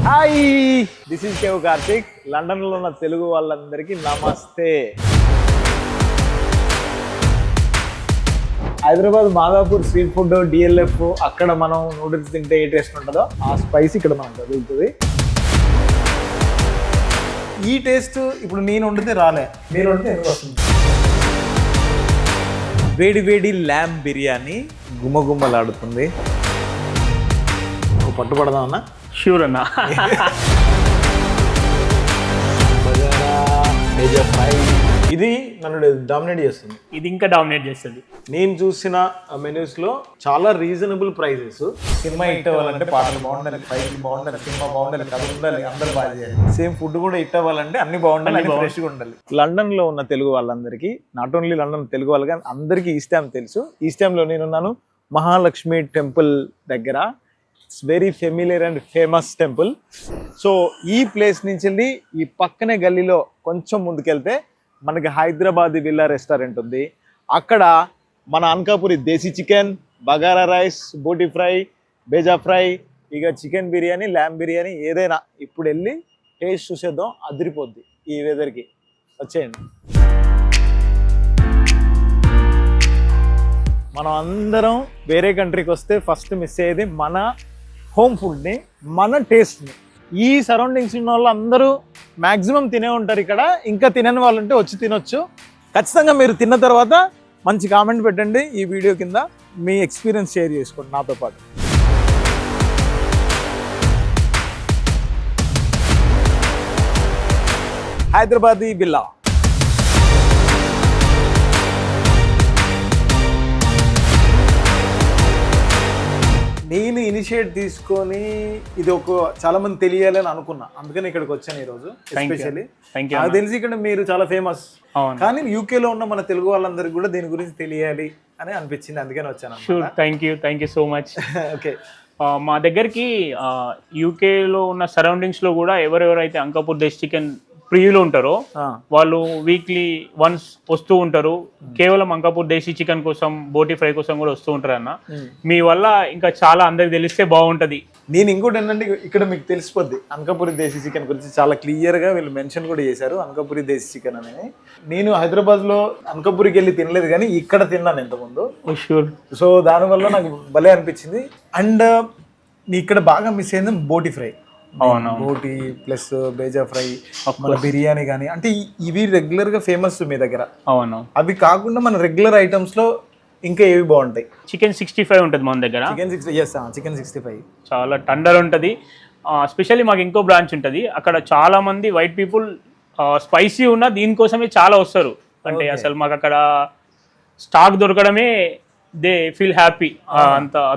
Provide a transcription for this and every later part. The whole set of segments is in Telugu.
Hi, this is cave Karthik. లండన్లో ఉన్న తెలుగు వాళ్ళందరికీ నమస్తే. Hyderabad Madhapur street food DLF, అక్కడ మనం నూడిల్స్ తింటే ఏ టేస్ట్ ఉంటుందో ఆ స్పైస్ ఇక్కడ మనం తగులుతుంది. ఈ టేస్ట్ ఇప్పుడు నేను వండితే రాలే, మీరు వండితే ఎందుకు వస్తుంది? వేడి వేడి ల్యామ్ బిర్యానీ గుమ్మగుమ్మలాడుతుంది. పట్టుపడదాం అన్న. షూర్ అన్న. ఇది నన్ను డామినేట్ చేస్తుంది. ఇది ఇంకా డామినేట్ చేస్తుంది. నేను చూసిన మెనూస్ లో చాలా రీజనబుల్ ప్రైజెస్. సినిమా హిట్ అవ్వాలంటే పాటలు బాగుండాలి, ఫైట్లు బాగుండాలి, సినిమా బాగుండాలి, కథ ఉండాలి, అందరు బాగా చేయాలి. సేమ్ ఫుడ్ కూడా హిట్ అవ్వాలంటే అన్ని బాగుండాలి, ఫ్రెష్గా ఉండాలి. లండన్ లో ఉన్న తెలుగు వాళ్ళందరికీ, నాట్ ఓన్లీ లండన్ తెలుగు వాళ్ళు కానీ అందరికీ ఈస్ట్ హ్యామ్ తెలుసు. ఈస్ట్ హ్యామ్ లో నేనున్నాను మహాలక్ష్మి టెంపుల్ దగ్గర. It's very familiar and famous temple. So ఈ ప్లేస్ నుంచి వెళ్ళి ఈ పక్కనే గల్లీలో కొంచెం ముందుకెళ్తే మనకి హైదరాబాద్ విల్లా రెస్టారెంట్ ఉంది. అక్కడ మన అనకాపురి దేశీ చికెన్, బగారా రైస్, బోటి ఫ్రై, బేజా ఫ్రై, ఇక చికెన్ బిర్యానీ, ల్యామ్ బిర్యానీ ఏదైనా ఇప్పుడు వెళ్ళి టేస్ట్ చూసేద్దాం. అదిరిపోద్ది ఈ వెదర్కి. వచ్చేయండి. మనం అందరం వేరే కంట్రీకి వస్తే ఫస్ట్ మిస్ అయ్యేది మన హోమ్ ఫుడ్ని, మన టేస్ట్ని. ఈ సరౌండింగ్స్ ఉన్న వాళ్ళు అందరూ మ్యాక్సిమం తినే ఉంటారు ఇక్కడ. ఇంకా తినని వాళ్ళు ఉంటే వచ్చి తినొచ్చు. ఖచ్చితంగా మీరు తిన్న తర్వాత మంచి కామెంట్ పెట్టండి ఈ వీడియో కింద. మీ ఎక్స్పీరియన్స్ షేర్ చేసుకోండి నాతో పాటు. హైదరాబాదీ బిల్లా. నేను ఇనిషియేట్ తీసుకొని ఇది చాలా మంది తెలియాలని అనుకున్నా, అందుకని ఇక్కడికి వచ్చాను ఈరోజు. ఎస్పెషల్లీ నాకు తెలిసి ఇక్కడ మీరు చాలా ఫేమస్, కానీ యూకేలో ఉన్న మన తెలుగు వాళ్ళందరికీ కూడా దీని గురించి తెలియాలి అని అనిపించింది, అందుకని వచ్చాను. Thank you so much. Okay, మా దగ్గరికి యూకేలో ఉన్న సరౌండింగ్స్లో కూడా ఎవరెవరైతే అంకాపూర్ దేశ్ చికెన్ ప్రియులు ఉంటారో వాళ్ళు వీక్లీ వన్స్ వస్తూ ఉంటారు. కేవలం అంకాపూర్ దేశీ చికెన్ కోసం, బోటి ఫ్రై కోసం కూడా వస్తూ ఉంటారు అన్న. మీ వల్ల ఇంకా చాలా అందరికి తెలిస్తే బాగుంటది. నేను ఇంకోటి ఏంటంటే ఇక్కడ మీకు తెలిసిపోద్ది అనకాపూరి దేశీ చికెన్ గురించి చాలా క్లియర్గా వీళ్ళు మెన్షన్ కూడా చేశారు, అనకాపూరి దేశీ చికెన్ అనేది. నేను హైదరాబాద్లో అనకాపూరికి వెళ్ళి తినలేదు, కానీ ఇక్కడ తిన్నాను ఇంతకుముందు. షూర్. సో దానివల్ల నాకు భలే అనిపించింది. అండ్ ఇక్కడ బాగా మిస్ అయింది బోటి ఫ్రై. బోటి ప్లస్ బేజా ఫ్రై, మన బిర్యానీ కానీ, అంటే ఇవి రెగ్యులర్ గా ఫేమస్ మీ దగ్గర. అవును. అవి కాకుండా మన రెగ్యులర్ ఐటమ్స్ లో ఇంకా ఏవి బాగుంటాయి? చికెన్ 65 ఉంటుంది మన దగ్గర. చికెన్ 65 చాలా టండర్ ఉంటుంది. స్పెషల్లీ మాకు ఇంకో బ్రాంచ్ ఉంటుంది, అక్కడ చాలా మంది వైట్ పీపుల్ స్పైసీ ఉన్న దీనికోసమే చాలా వస్తారు. అంటే అసలు మాకు అక్కడ స్టాక్ దొరకడమే దే ఫీల్ హ్యాపీ.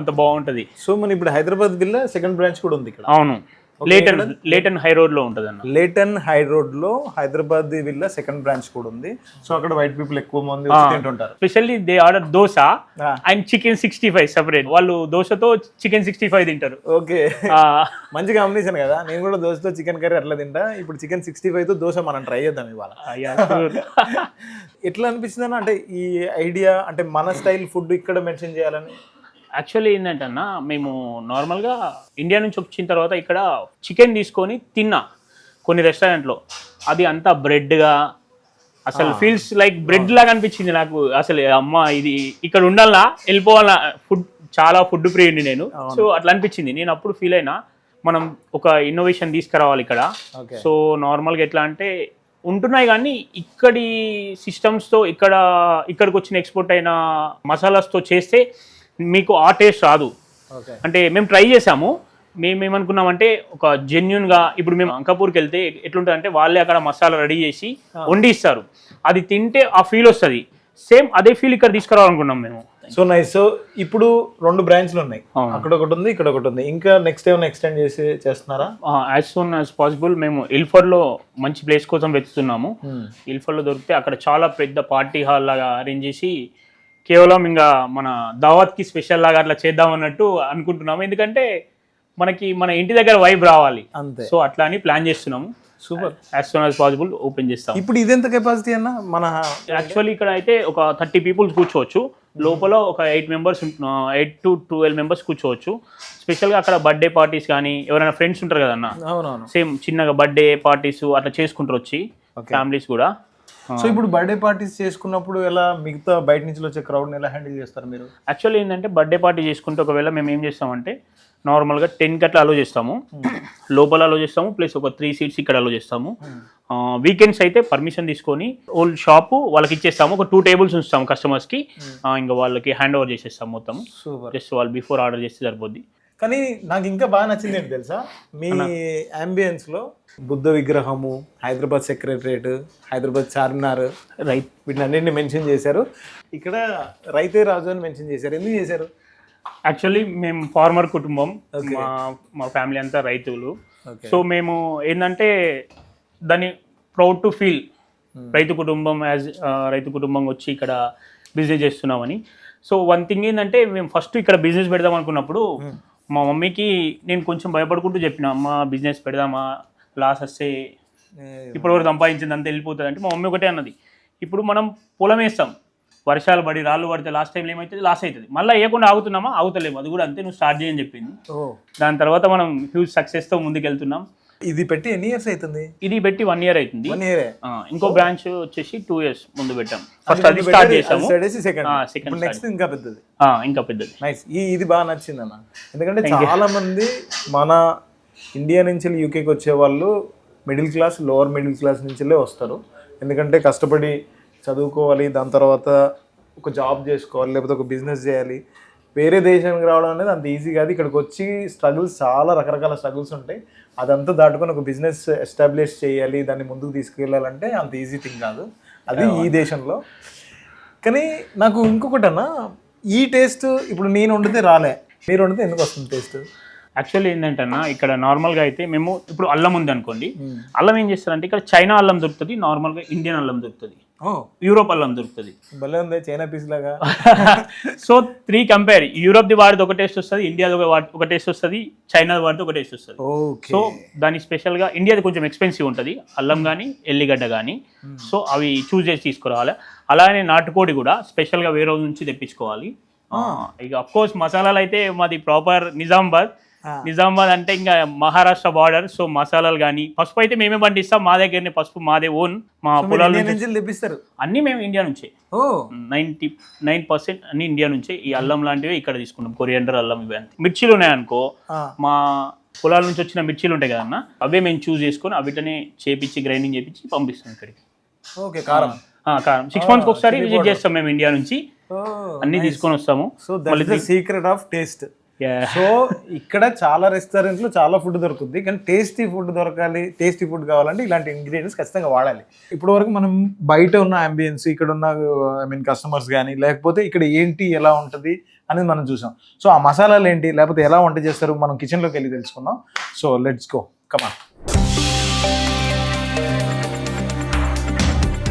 అంత బాగుంటుంది. సో మన ఇప్పుడు హైదరాబాద్ విల్లా సెకండ్ బ్రాంచ్ కూడా ఉంది ఇక్కడ. అవును, లేటన్ హై రోడ్ లో ఉంటుంది అన్న. లేటన్ హై రోడ్ లో హైదరాబాద్ విల్లా సెకండ్ బ్రాంచ్ కూడా ఉంది. సో అక్కడ వైట్ పీపుల్ ఎక్కువ మంది తింటుంటారు. Specially they order dosa and chicken 65 separate. వాళ్ళు దోశతో చికెన్ 65 తింటారు. ఓకే, మంచి కాంబినేషన్ కదా. నేను కూడా దోశతో చికెన్ కర్రీ అట్లా తింటా. ఇప్పుడు చికెన్ 65 తో దోశ మనం ట్రై చేద్దాం ఇవాళ. ఎట్లా అనిపిస్తుంది అన్న, అంటే ఈ ఐడియా, అంటే మన స్టైల్ ఫుడ్ ఇక్కడ మెన్షన్ చేయాలని? యాక్చువల్లీ ఏంటంటే అన్న, మేము నార్మల్గా ఇండియా నుంచి వచ్చిన తర్వాత ఇక్కడ చికెన్ తీసుకొని తిన్నా కొన్ని రెస్టారెంట్లో. అది అంతా బ్రెడ్గా అసలు ఫీల్స్ లైక్ బ్రెడ్ లాగా అనిపించింది నాకు. అసలు అమ్మ ఇది ఇక్కడ ఉండాలా, వెళ్ళిపోవాలా. చాలా ఫుడ్ ప్రియుడిని నేను. సో అట్లా అనిపించింది. నేను అప్పుడు ఫీల్ అయినా మనం ఒక ఇన్నోవేషన్ తీసుకురావాలి ఇక్కడ. సో నార్మల్గా ఎట్లా అంటే ఉంటున్నాయి, కానీ ఇక్కడి సిస్టమ్స్తో ఇక్కడికి వచ్చిన ఎక్స్పోర్ట్ అయిన మసాలాస్తో చేస్తే మీకు ఆ టేస్ట్ రాదు. అంటే మేము ట్రై చేసాము. మేము ఏమనుకున్నామంటే ఒక జెన్యున్గా, ఇప్పుడు మేము అంకాపూర్కి వెళ్తే ఎట్లుంటుంది అంటే వాళ్ళే అక్కడ మసాలా రెడీ చేసి వండి ఇస్తారు. అది తింటే ఆ ఫీల్ వస్తుంది. సేమ్ అదే ఫీల్ ఇక్కడ తీసుకురావాలనుకున్నాం మేము. So nice. సో ఇప్పుడు 2 బ్రాంచ్లు ఉన్నాయి, అక్కడ ఒకటి ఉంది, ఇక్కడ ఒకటి ఉంది. ఇంకా నెక్స్ట్ ఏమైనా ఎక్స్టెండ్ చేస్తున్నారా? యాజ్ సూన్ యాజ్ పాసిబుల్ మేము ఇల్ఫర్లో మంచి ప్లేస్ కోసం వెతుకుతున్నాము. ఇల్ఫర్లో దొరికితే అక్కడ చాలా పెద్ద పార్టీ హాల్ లాగా అరేంజ్ చేసి కేవలం ఇంకా మన దావత్కి స్పెషల్ లాగా అట్లా చేద్దాం అన్నట్టు అనుకుంటున్నాము. ఎందుకంటే మనకి మన ఇంటి దగ్గర వైబ్ రావాలి అంతే. సో అట్లా అని ప్లాన్ చేస్తున్నాము. Super. As soon as possible open చేస్తాం. ఇప్పుడు ఇదెంత కెపాసిటీ అన్న? మన యాక్చువల్లీ ఇక్కడ అయితే ఒక 30 పీపుల్స్ కూర్చోవచ్చు. లోపల ఒక 8 to 12 మెంబర్స్ కూర్చోవచ్చు. స్పెషల్గా అక్కడ బర్త్డే పార్టీస్ కానీ ఎవరైనా ఫ్రెండ్స్ ఉంటారు కదన్న, అవునవును. సేమ్ చిన్నగా బర్త్డే పార్టీస్ అట్లా చేసుకుంటారు వచ్చి ఫ్యామిలీస్ కూడా. సో ఇప్పుడు బర్త్డే పార్టీస్ చేసుకున్నప్పుడు ఎలా మిగతా బయట నుంచి వచ్చే క్రౌడ్ని ఎలా హ్యాండిల్ చేస్తారు మీరు? యాక్చువల్లీ ఏంటంటే బర్త్డే పార్టీ చేసుకుంటే ఒకవేళ మేము ఏం చేస్తామంటే నార్మల్గా 10 గట్ల అలో చేస్తాము, లోపల అలో చేస్తాము, ప్లస్ ఒక 3 seats ఇక్కడ అలో చేస్తాము. వీకెండ్స్ అయితే పర్మిషన్ తీసుకొని ఓల్డ్ షాపు వాళ్ళకి ఇచ్చేస్తాము, ఒక 2 tables ఉంచుతాము కస్టమర్స్కి, ఇంకా వాళ్ళకి హ్యాండ్ ఓవర్ చేసేస్తాము మొత్తం. సూపర్. జస్ట్ వాళ్ళు బిఫోర్ ఆర్డర్ చేస్తే సరిపోద్ది. కానీ నాకు ఇంకా బాగా నచ్చింది ఏంటి తెలుసా, మీ అంబియన్స్లో బుద్ధ విగ్రహము, హైదరాబాద్ సెక్రటరేట్, హైదరాబాద్ చార్మినార్, రైట్, వీటిని అన్నింటిని మెన్షన్ చేశారు. ఇక్కడ రైతే రాజు అని మెన్షన్ చేశారు. ఎందుకు చేశారు? యాక్చువల్లీ మేము ఫార్మర్ కుటుంబం, మా ఫ్యామిలీ అంతా రైతులు. సో మేము ఏంటంటే దాన్ని ప్రౌడ్ టు ఫీల్ రైతు కుటుంబం, రైతు కుటుంబం వచ్చి ఇక్కడ బిజినెస్ చేస్తున్నామని. సో వన్ థింగ్ ఏంటంటే మేము ఫస్ట్ ఇక్కడ బిజినెస్ పెడదాం అనుకున్నప్పుడు మా మమ్మీకి నేను కొంచెం భయపడుకుంటూ చెప్పిన, అమ్మ బిజినెస్ పెడదామా, లాస్ వస్తే ఇప్పటివరకు సంపాదించింది అంతా వెళ్ళిపోతుంది అంటే మా మమ్మీ ఒకటే అన్నది, ఇప్పుడు మనం పొలం వేస్తాం, వర్షాలు పడి రాళ్ళు పడితే లాస్ట్ టైంలో ఏమవుతుంది, లాస్ అవుతుంది, మళ్ళీ వేయకుండా ఆగుతున్నామా, ఆగుతలేము, అది కూడా అంతే, నువ్వు స్టార్ట్ చేయని చెప్పింది. దాని తర్వాత మనం హ్యూజ్ సక్సెస్తో ముందుకు వెళ్తున్నాం. ఇది పెట్టి ఎన్ని ఇయర్స్ అవుతుంది? ఇది పెట్టి 1 year అవుతుంది. 1 year. ఇంకో బ్రాంచ్ వచ్చేసి 2 years ముందు పెట్టాం. ఫస్ట్ అది స్టార్ట్ చేసాము, సెకండ్ నెక్స్ట్ ఇంకా పెద్దది. ఇంకా పెద్దది. నైస్. ఇది బాగా నచ్చింది అన్న, ఎందుకంటే చాలా మంది మన ఇండియా నుంచి యూకేకి వచ్చే వాళ్ళు middle class, lower middle class నుంచిలే వస్తారు. ఎందుకంటే కష్టపడి చదువుకోవాలి, దాని తర్వాత ఒక జాబ్ చేసుకోవాలి, లేకపోతే ఒక బిజినెస్ చేయాలి. వేరే దేశానికి రావడం అనేది అంత ఈజీ కాదు. ఇక్కడికి వచ్చి స్ట్రగుల్స్, చాలా రకరకాల స్ట్రగుల్స్ ఉంటాయి. అదంతా దాటుకొని ఒక బిజినెస్ ఎస్టాబ్లిష్ చేయాలి, దాన్ని ముందుకు తీసుకెళ్ళాలంటే అంత ఈజీ థింగ్ కాదు, అది ఈ దేశంలో. కానీ నాకు ఇంకొకటి అన్న, ఈ టేస్ట్ ఇప్పుడు నేను వండితే రాలే, మీరు వండితే ఎందుకు వస్తుంది టేస్ట్? యాక్చువల్లీ ఏంటంటే అన్న, ఇక్కడ నార్మల్గా అయితే మేము ఇప్పుడు అల్లం ఉంది అనుకోండి, అల్లం ఏం చేస్తారంటే ఇక్కడ చైనా అల్లం దొరుకుతుంది, నార్మల్గా ఇండియన్ అల్లం దొరుకుతుంది, యూరోప్ అల్లం దొరుకుతుంది. భలే ఉంది, చైనా పీస్ లాగా. సో 3 కంపేర్, యూరోప్ది వాడితే ఒక టేస్ట్ వస్తుంది, ఇండియాది ఒక టేస్ట్ వస్తుంది, చైనాది వాడితే ఒక టేస్ట్ వస్తుంది. సో దాని స్పెషల్గా ఇండియాది కొంచెం ఎక్స్పెన్సివ్ ఉంటుంది అల్లం కానీ ఎల్లిగడ్డ కానీ, సో అవి చూస్ చేసి తీసుకురావాలి. అలానే నాటుకోడి కూడా స్పెషల్గా వేరే నుంచి తెప్పించుకోవాలి. ఇక అఫ్కోర్స్ మసాలాలు అయితే మాది ప్రాపర్ నిజామాబాద్ అంటే ఇంకా మహారాష్ట్ర బార్డర్. సో మసాలాలు కానీ, పసుపు అయితే మేమే పండిస్తాం, మా దగ్గరనే పసుపు, మాదే ఓన్, మా పొలాల నుంచి తెప్పిస్తారు. అన్ని మేము ఇండియా నుంచే, 99% అన్ని ఇండియా నుంచే. ఈ అల్లం లాంటివి ఇక్కడ తీసుకుంటాం, కొరియండర్ అల్లం, ఇవి అంతే. మిర్చీలు ఉన్నాయనుకో, మా పొలాల నుంచి వచ్చిన మిర్చీలు ఉంటాయి కదన్న, అవే మేము చూస్ చేసుకొని అవిటనే చేపించి గ్రైండింగ్ చేపించి పంపిస్తాం ఇక్కడికి. ఓకే, కారం 6 months ఒకసారి విజిట్ చేస్తాం మేము ఇండియా నుంచి, అన్ని తీసుకొని వస్తాము. So that is the secret of taste. So ఇక్కడ చాలా రెస్టారెంట్లు చాలా ఫుడ్ దొరుకుతుంది, కానీ టేస్టీ ఫుడ్ దొరకాలి, టేస్టీ ఫుడ్ కావాలంటే ఇలాంటి ఇంగ్రీడియంట్స్ ఖచ్చితంగా వాడాలి. ఇప్పటి వరకు మనం బయట ఉన్న అంబియన్స్, ఇక్కడ ఉన్న కస్టమర్స్ కానీ, లేకపోతే ఇక్కడ ఏంటి ఎలా ఉంటుంది అనేది మనం చూసాం. సో ఆ మసాలాలు ఏంటి, లేకపోతే ఎలా వంట చేస్తారు, మనం కిచెన్లోకి వెళ్ళి తెలుసుకుందాం. So let's go, come on.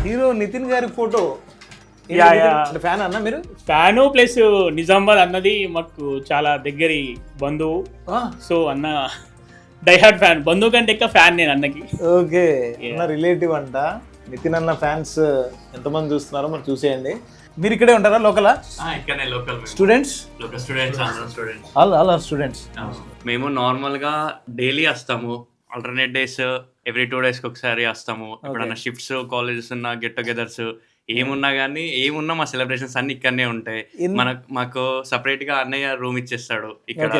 Hero Nithin గారి ఫోటో ఫ్యాన్ అన్న మీరు? ఫ్యాను ప్లస్ నిజామాబాద్ అన్నది మాకు చాలా దగ్గరి బంధువు. సో అన్న డైహార్డ్ ఫ్యాన్, బంధువు కంటే ఎక్కువ ఫ్యాన్ నేను అన్నకి. ఓకే, అన్న రిలేటివ్ అంట. నితిన్ అన్న ఫ్యాన్స్ ఎంతమంది చూస్తున్నారో మరి చూసేయండి. మీరు ఇక్కడే ఉంటారా, లోకలా? ఇక్కడనే local. Students? All are students. మేము నార్మల్గా డైలీ వస్తాము, ఆల్టర్నేట్ డేస్, ఎవ్రీ 2 days ఒకసారి వస్తాము. ఎప్పుడన్నా షిఫ్ట్స్, కాలేజెస్ ఉన్న, గెట్ టుగెదర్స్ ఏమున్నా కానీ, ఏమున్నా మా సెలబ్రేషన్స్ అన్ని ఇక్కడనే ఉంటాయి. మాకు సపరేట్ గా అన్నయ్య రూమ్ ఇచ్చేస్తాడు ఇక్కడ.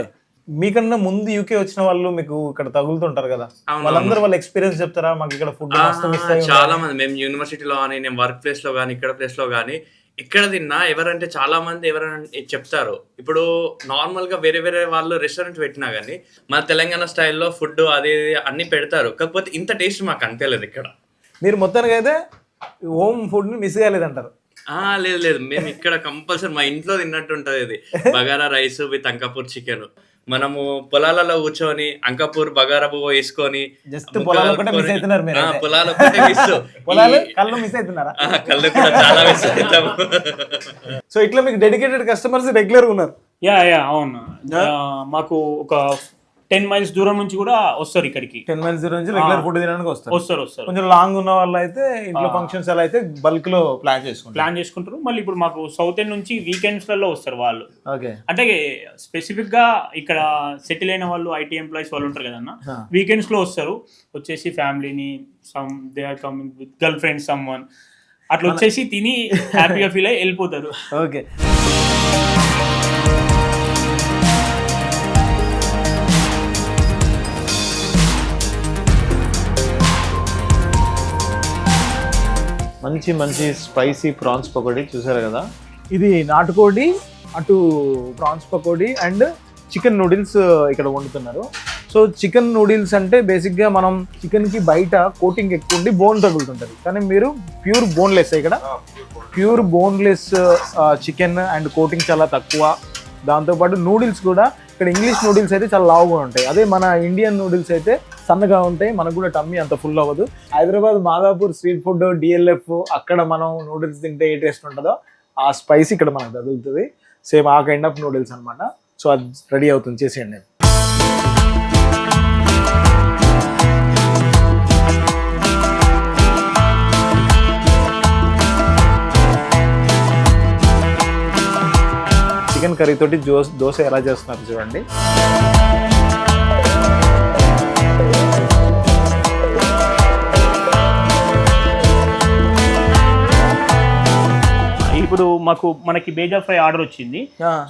మీకన్నా ముందు యూకే వచ్చిన వాళ్ళు మీకు ఇక్కడ తగులుతుంటారు కదా, వాళ్ళందరూ వాళ్ళ ఎక్స్పీరియన్స్ చెప్తారా? మాకు ఇక్కడ ఫుడ్ చాలా మంది, మేము యూనివర్సిటీలో కానీ, నేను వర్క్ ప్లేస్ లో కానీ, ఇక్కడ ప్లేస్ లో కానీ, ఇక్కడ తిన్నా ఎవరంటే చాలా మంది ఎవరైనా చెప్తారు. ఇప్పుడు నార్మల్ గా వేరే వేరే వాళ్ళు రెస్టారెంట్ పెట్టినా కానీ మన తెలంగాణ స్టైల్లో ఫుడ్ అది అన్ని పెడతారు, కాకపోతే ఇంత టేస్ట్ మాకు అనిపించలేదు ఇక్కడ. మీరు మొత్తానికి అయితే హోమ్ ఫుడ్ ని మిస్ కాలేదంటారు? లేదు, మేము ఇక్కడ కంపల్సరీ మా ఇంట్లో తిన్నట్టు ఉంటది. ఇది bagara rice with Ankapur chicken. మనము పొలాలలో కూర్చొని అంకాపూర్ బగారా పువ్వు వేసుకొని పొలాలు కూడా చాలా మిస్ అవుతాము. సో ఇట్లా మీకు డెడికేటెడ్ కస్టమర్స్ రెగ్యులర్ ఉన్నారు? అవును. మాకు ఒక 10 miles దూరం నుంచి కూడా వస్తారు ఇక్కడికి. 10 miles దూరం నుంచి రెగ్యులర్ ఫుడ్ తినడానికి వస్తారు. కొంచెం లాంగ్ ఉన్న వాళ్ళు అయితే ఇంట్లో ఫంక్షన్స్ అలా అయితే బల్క్ లో ప్లాన్ చేసుకుంటారు. మళ్ళీ ఇప్పుడు మాకు సౌత్ ఎండ్ నుంచి వీకెండ్స్ లలో వస్తారు వాళ్ళు. ఓకే, అంటే స్పెసిఫిక్ గా ఇక్కడ సెటిల్ అయిన వాళ్ళు ఐటీ ఎంప్లాయీస్ వాళ్ళు ఉంటారు కదన్న, వీకెండ్స్ లో వస్తారు. వచ్చేసి ఫ్యామిలీని they are coming with girlfriend someone అట్లా వచ్చేసి తిని హ్యాపీగా ఫీల్ అయ్యి వెళ్ళిపోతారు. ఓకే, మంచి మంచి స్పైసీ ప్రాన్స్ పకోడీ చూసారు కదా. ఇది నాటుకోడి, అటు prawns pakoda and chicken noodles ఇక్కడ వండుతున్నారు. సో చికెన్ నూడిల్స్ అంటే బేసిక్గా మనం చికెన్కి బయట కోటింగ్ ఎక్కువ ఉండి బోన్ తగులుతుంటుంది, కానీ మీరు ప్యూర్ బోన్లెస్ ఇక్కడ pure boneless chicken and coating చాలా తక్కువ. దాంతోపాటు నూడిల్స్ కూడా ఇక్కడ ఇంగ్లీష్ నూడిల్స్ అయితే చాలా లావుగా ఉంటాయి, అదే మన ఇండియన్ నూడిల్స్ అయితే సన్నగా ఉంటాయి, మనకు కూడా టమ్మీ అంత ఫుల్ అవ్వదు. Hyderabad Madhapur street food DLF అక్కడ మనం నూడిల్స్ తింటే ఏ టేస్ట్ ఉంటుందో ఆ స్పైస్ ఇక్కడ మనకు తగులుతుంది. సేమ్ ఆ కైండ్ ఆఫ్ నూడిల్స్ అనమాట. సో అది రెడీ అవుతుంది, చేసేయండి. చికెన్ కర్రీ తోటి దోశ ఎలా చేస్తున్నారు చూడండి. ఇప్పుడు మనకి బేజా ఫ్రై ఆర్డర్ వచ్చింది.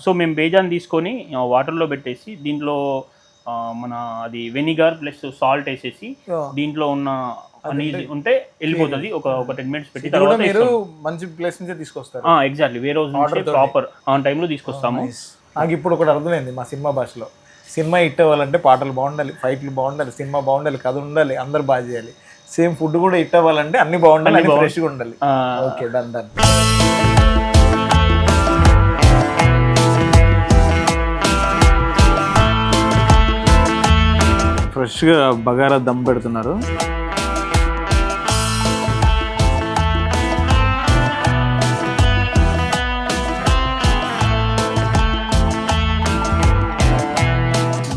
సో మేము బేజాన్ తీసుకొని వాటర్లో పెట్టేసి దీంట్లో మన అది వెనిగర్ ప్లస్ సాల్ట్ వేసేసి దీంట్లో ఉన్న ఉంటే వెళ్ళిపోతుంది. ఒక 10 minutes పెట్టి తర్వాత మీరు మంచి ప్లేస్ నుంచి తీసుకొస్తారు. ఎగ్జాక్ట్లీ వేరే రోజు ప్రాపర్ ఆన్ టైంలో తీసుకొస్తాము. నాకు ఇప్పుడు ఒకటి అర్థమైంది మా సినిమా భాషలో. సినిమా హిట్ అవ్వాలంటే పాటలు బాగుండాలి, ఫైట్లు బాగుండాలి, సినిమా బాగుండాలి, కథ ఉండాలి, అందరు బాగా చేయాలి. సేమ్ ఫుడ్ కూడా హిట్ అవ్వాలంటే అన్ని బాగుండాలి, ఫ్రెష్గా ఉండాలి. Okay, done done. ఫ్రెష్గా బగారా దమ్ పెడుతున్నారు.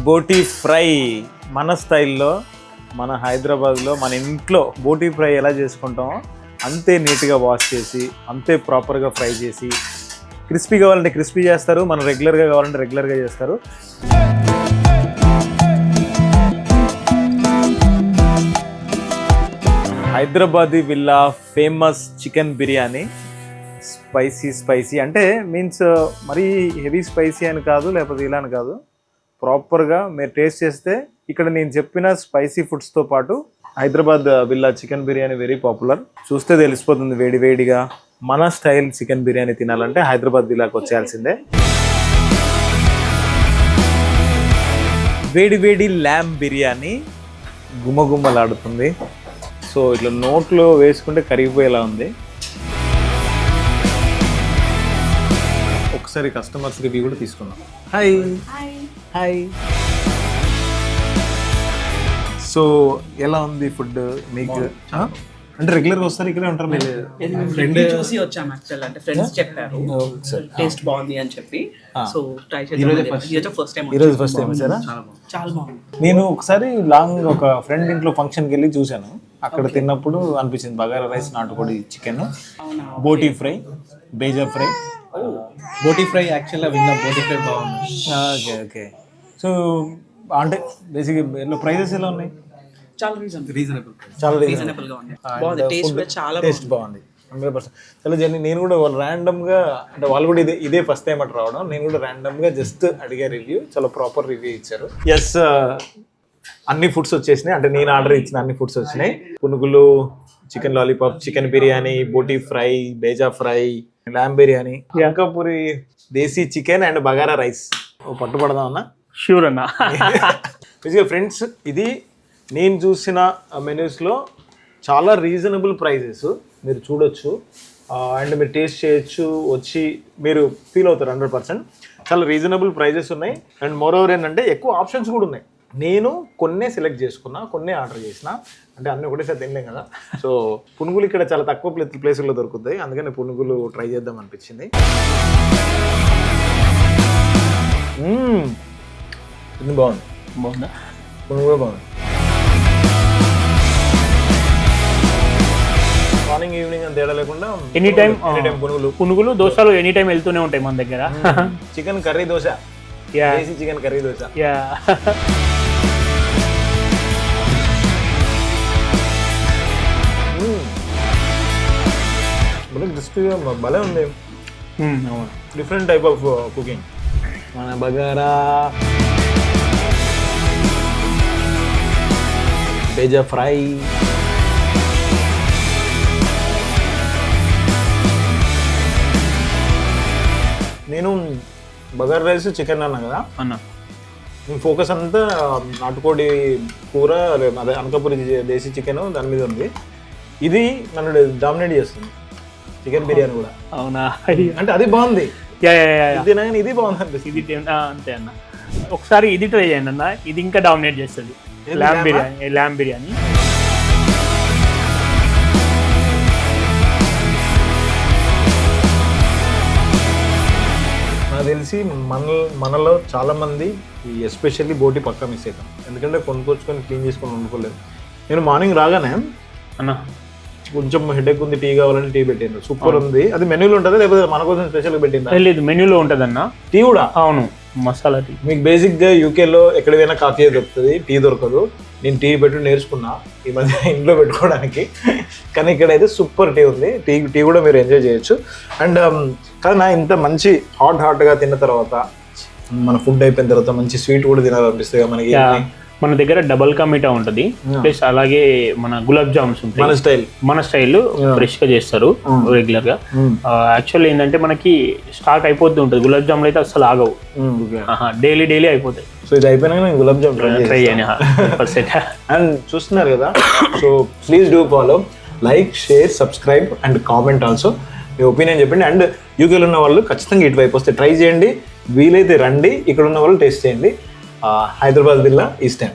బోటీ ఫ్రై మన స్టైల్లో, మన హైదరాబాద్లో మన ఇంట్లో బోటీ ఫ్రై ఎలా చేసుకుంటామో అంతే నీట్గా వాష్ చేసి అంతే ప్రాపర్గా ఫ్రై చేసి, క్రిస్పీ కావాలంటే క్రిస్పీ చేస్తారు, మనం రెగ్యులర్గా కావాలంటే రెగ్యులర్గా చేస్తారు. Hyderabadi villa famous chicken biryani. Spicy అంటే మీన్స్ మరీ హెవీ స్పైసీ అని కాదు, లేకపోతే ఇలా అని కాదు, ప్రాపర్గా మీరు టేస్ట్ చేస్తే ఇక్కడ నేను చెప్పిన స్పైసీ ఫుడ్స్తో పాటు Hyderabad villa chicken biryani very popular. చూస్తే తెలిసిపోతుంది వేడిగా. మన స్టైల్ చికెన్ బిర్యానీ తినాలంటే హైదరాబాద్ విల్లాకి వచ్చేయాల్సిందే. వేడి ల్యామ్ బిర్యానీ గుమ్మలాడుతుంది. సో ఇట్లా నోట్లో వేసుకుంటే కరిగిపోయేలా ఉంది. ఒకసారి కస్టమర్స్ రివ్యూ కూడా తీసుకున్నాం. హాయ్. సో ఎలా ఉంది ఫుడ్ మీకు? అంటే రెగ్యులర్గా వస్తారు ఇక్కడే ఉంటారు మీరు? ఫ్రెండ్ చూసి వచ్చాం యాక్చువల్, అంటే ఫ్రెండ్స్ చెప్పారు టేస్ట్ బాగుంది అని చెప్పి. సో ట్రై చేద్దాం. ఫస్ట్ టైం సార్, చాలా బాగుంది. నేను ఒకసారి లాంగ్ ఒక ఫ్రెండ్ ఇంట్లో ఫంక్షన్కి వెళ్ళి చూశాను. అక్కడ తిన్నప్పుడు అనిపించింది బగారా రైస్, నాటుకోడి chicken, boti fry, bheja fry. Boti fry యాక్చువల్గా విన్నా, బోటీ ఫ్రై బాగుంది. ఓకే. సో అంటే బేసిక్గా ప్రైజెస్ ఎలా ఉన్నాయి? చాలా రీజనబుల్ గా ఉంది. బాగుంది, టేస్ట్ బాగుంది. 100%. చాలా జర్నీ. నేను కూడా ర్యాండమ్గా, అంటే వాళ్ళు కూడా ఇదే ఫస్ట్ టైం అట్లా రావడం, నేను కూడా ర్యాండమ్గా జస్ట్ అడిగా రివ్యూ. చాలా ప్రాపర్ రివ్యూ ఇచ్చారు. ఎస్, అన్ని ఫుడ్స్ వచ్చేసినాయి. అంటే నేను ఆర్డర్ ఇచ్చిన అన్ని ఫుడ్స్ వచ్చినాయి. పునుగులు, chicken lollipop, chicken biryani, boti fry, bheja fry, lamb biryani, యాంకాపూరి desi chicken and bagara rice. పట్టుబడదాం అన్న? షూర్ అన్న. ఫ్రెండ్స్, ఇది నేను చూసిన మెనూస్లో చాలా రీజనబుల్ ప్రైజెస్, మీరు చూడొచ్చు అండ్ మీరు టేస్ట్ చేయొచ్చు, వచ్చి మీరు ఫీల్ అవుతారు 100%. చాలా రీజనబుల్ ప్రైజెస్ ఉన్నాయి. అండ్ మోరోవర్ ఏంటంటే ఎక్కువ ఆప్షన్స్ కూడా ఉన్నాయి. నేను కొన్నే సెలెక్ట్ చేసుకున్నా, కొన్నే ఆర్డర్ చేసిన, అంటే అన్నీ ఒకటేసారి తినలేం కదా. సో పునుగులు ఇక్కడ చాలా తక్కువ ప్లేసుల్లో దొరుకుతాయి, అందుకని పునుగులు ట్రై చేద్దాం అనిపించింది. ఇది బాగుంది. బాగుందా? పునుగు కూడా బాగుంది. మార్నింగ్ ఈవినింగ్ అని తేడా లేకుండా ఎనీ టైం పునుగులు. పునుగులు దోశలు ఎనీ టైం వెళ్తూనే ఉంటాయి మన దగ్గర. Chicken curry dosa, yeah chicken curry dosa. Yeah క్రిస్పీగా భలే ఉంది. అవును. Different type of cooking. మన బగారా, బేజా ఫ్రై, నేను బగారా రైస్ చికెన్ అన్నా కదా అన్న. నేను ఫోకస్ అంతా నాటుకోడి కూర, అదే అనకాపూరి దేశీ చికెన్ దాని మీద ఉంది. ఇది నన్ను డామినేట్ చేస్తుంది, చికెన్ బిర్యానీ కూడా. అవునా? అంటే అది బాగుంది, యా యా యా ఇది ఇది బాగుంది అనిపిస్తుంది. ఇది అంతే అన్న. ఒకసారి ఇది ట్రై చేయండి అన్న, ఇది ఇంకా డామినేట్ చేస్తుంది. ల్యాంబ్ బిర్యానీ. నాకు తెలిసి మనలో చాలా మంది ఎస్పెషల్లీ బోటి పక్కా మిస్ అవుతాం, ఎందుకంటే కొనుక్కొచ్చుకొని క్లీన్ చేసుకొని వండుకోలేదు. నేను మార్నింగ్ రాగానే అన్న కొంచెం హెడేక్ ఉంది, టీ కావాలంటే టీ పెట్టిండు, సూపర్ ఉంది. అది మెనూలో ఉంటుంది లేకపోతే మన కోసం స్పెషల్గా పెట్టిందా? లేదు, మెన్యూలో ఉంటుంది అన్న టీ కూడా. అవును, మసాలా టీ. మీకు బేసిక్గా యూకేలో ఎక్కడైనా కాఫీ దొరుకుతుంది, టీ దొరకదు. నేను టీ పెట్టి నేర్చుకున్నా ఈ మధ్య ఇంట్లో పెట్టుకోవడానికి, కానీ ఇక్కడైతే సూపర్ టీ ఉంది. టీ కూడా మీరు ఎంజాయ్ చేయొచ్చు. అండ్ కానీ నా ఇంత మంచి హాట్గా తిన్న తర్వాత, మన ఫుడ్ అయిపోయిన తర్వాత మంచి స్వీట్ కూడా తినాలనిపిస్తుంది మనకి. మన దగ్గర డబల్ కా మీఠా ఉంటుంది, ప్లస్ అలాగే మన గులాబ్ జామ్స్ ఉంటాయి. మన స్టైల్ ఫ్రెష్ గా చేస్తారు రెగ్యులర్ గా. యాక్చువల్ ఏంటంటే మనకి స్టాక్ అయిపోతూ ఉంటుంది, గులాబ్ జాములు అయితే అసలు ఆగవు, డైలీ అయిపోతాయి. సో ఇది అయిపోయినా నేను గులాబ్ జామ్ ట్రై చేయండి. అండ్ చూస్తున్నారు కదా, so please do follow, like, share, subscribe and comment also. Me opinion చెప్పండి. అండ్ యూకేలో ఉన్న వాళ్ళు ఖచ్చితంగా ఇటువైపు వస్తే ట్రై చేయండి, వీలైతే రండి, ఇక్కడ ఉన్న వాళ్ళు టేస్ట్ చేయండి. హైదరాబాద్ బిల్లా ఈస్ట్ టైం.